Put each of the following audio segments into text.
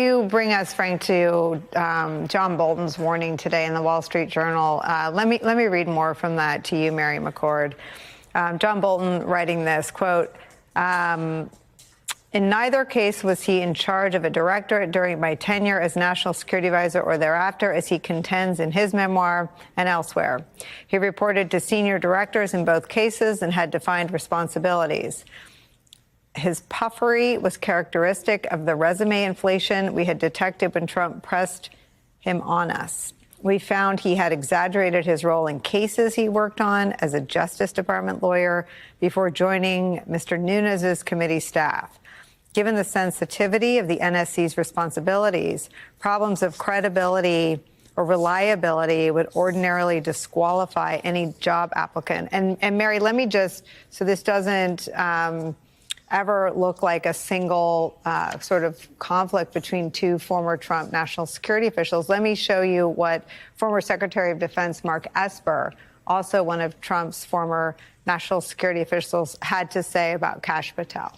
You bring us, Frank, to John Bolton's warning today in the Wall Street Journal. Let me read more from that to you, Mary McCord. John Bolton writing this, quote, in neither case was he in charge of a directorate during my tenure as National Security Advisor or thereafter, as he contends in his memoir and elsewhere. He reported to senior directors in both cases and had defined responsibilities. His puffery was characteristic of the resume inflation we had detected when Trump pressed him on us. We found he had exaggerated his role in cases he worked on as a Justice Department lawyer before joining Mr. Nunes's committee staff. Given the sensitivity of the NSC's responsibilities, problems of credibility or reliability would ordinarily disqualify any job applicant. And Mary, let me just, so this doesn't ever look like a single sort of conflict between two former Trump national security officials, let me show you what former Secretary of Defense Mark Esper, also one of Trump's former national security officials, had to say about Kash Patel.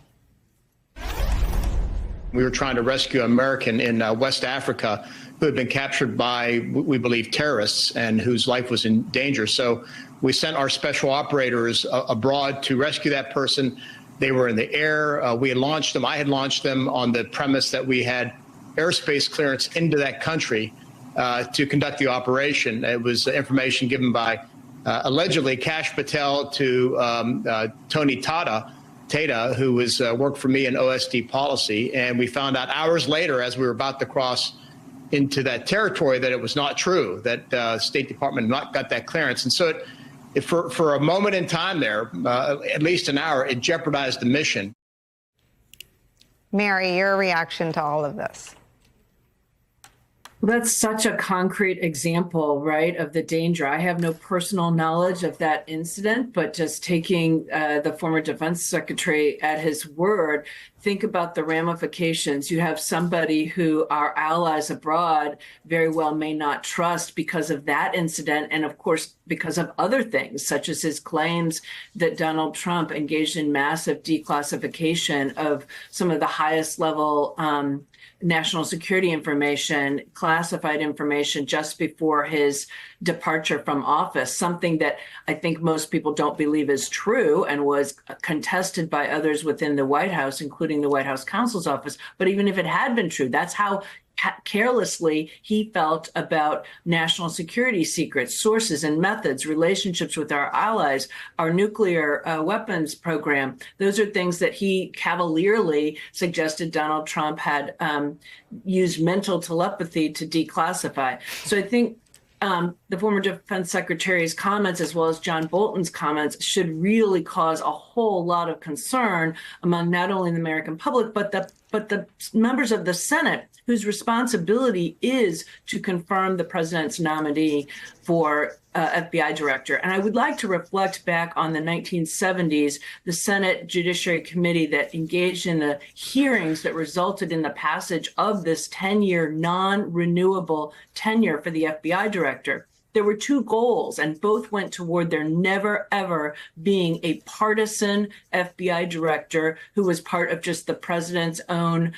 We were trying to rescue an American in West Africa who had been captured by, we believe, terrorists and whose life was in danger. So we sent our special operators abroad to rescue that person. They were in the air. We had launched them. I had launched them on the premise that we had airspace clearance into that country to conduct the operation. It was information given by allegedly Kash Patel to Tony Tata, who was worked for me in OSD policy. And we found out hours later, as we were about to cross into that territory, that it was not true, that State Department had not got that clearance. And so for a moment in time there, at least an hour, it jeopardized the mission. Mary, your reaction to all of this? That's such a concrete example, right, of the danger. I have no personal knowledge of that incident, but just taking the former defense secretary at his word, think about the ramifications. You have somebody who our allies abroad very well may not trust because of that incident, and of course, because of other things, such as his claims that Donald Trump engaged in massive declassification of some of the highest level national security information, classified information just before his departure from office, something that I think most people don't believe is true and was contested by others within the White House, including the White House counsel's office. But even if it had been true, that's how carelessly he felt about national security secrets, sources and methods, relationships with our allies, our nuclear weapons program. Those are things that he cavalierly suggested Donald Trump had used mental telepathy to declassify. So I think the former defense secretary's comments, as well as John Bolton's comments, should really cause a whole lot of concern among not only the American public, but the members of the Senate, whose responsibility is to confirm the president's nominee for FBI director. And I would like to reflect back on the 1970s, the Senate Judiciary Committee that engaged in the hearings that resulted in the passage of this 10-year non-renewable tenure for the FBI director. There were two goals, and both went toward there never, ever being a partisan FBI director who was part of just the president's own,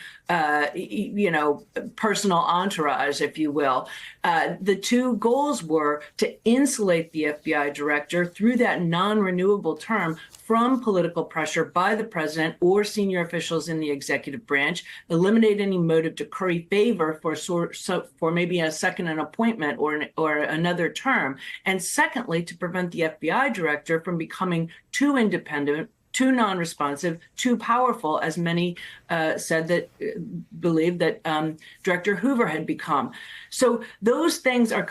personal entourage, if you will. The two goals were to insulate the FBI director through that non-renewable term from political pressure by the president or senior officials in the executive branch, eliminate any motive to curry favor for maybe a second appointment or another term, and secondly, to prevent the FBI director from becoming too independent, too non-responsive, too powerful, as many said that believed that Director Hoover had become. So those things are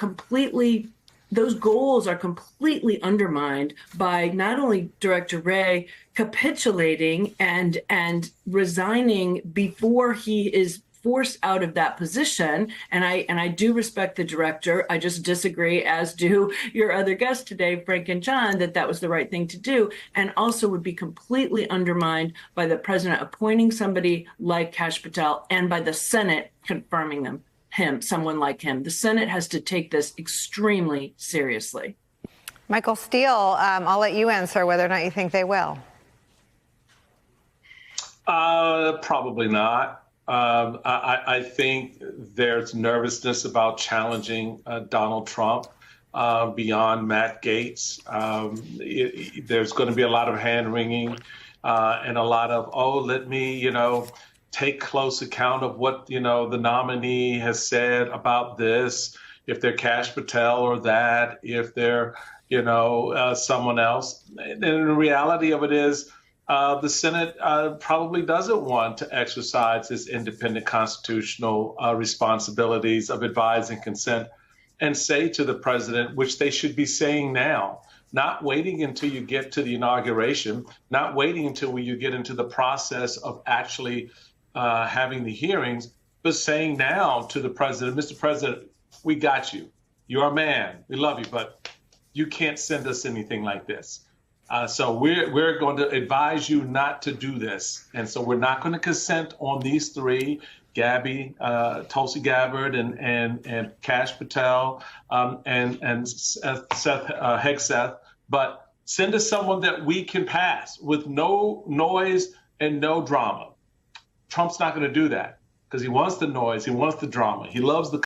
those goals are completely undermined by not only Director Wray capitulating and resigning before he is forced out of that position. And I do respect the director. I just disagree, as do your other guests today, Frank and John, that was the right thing to do, and also would be completely undermined by the president appointing somebody like Kash Patel and by the Senate confirming someone like him. The Senate has to take this extremely seriously. Michael Steele, I'll let you answer whether or not you think they will. Probably not. I think there's nervousness about challenging Donald Trump beyond Matt Gaetz. There's going to be a lot of hand wringing and a lot of, oh, let me, take close account of what, the nominee has said about this, if they're Kash Patel or that, if they're, someone else. And the reality of it is, the Senate probably doesn't want to exercise its independent constitutional responsibilities of advise and consent and say to the president, which they should be saying now, not waiting until you get to the inauguration, not waiting until you get into the process of actually having the hearings, but saying now to the president, Mr. President, we got you. You're a man. We love you, but you can't send us anything like this. So we're going to advise you not to do this. And so we're not going to consent on these three, Gabby, Tulsi Gabbard, and Kash Patel, and Seth Hegseth, but send us someone that we can pass with no noise and no drama. Trump's not going to do that because he wants the noise. He wants the drama. He loves the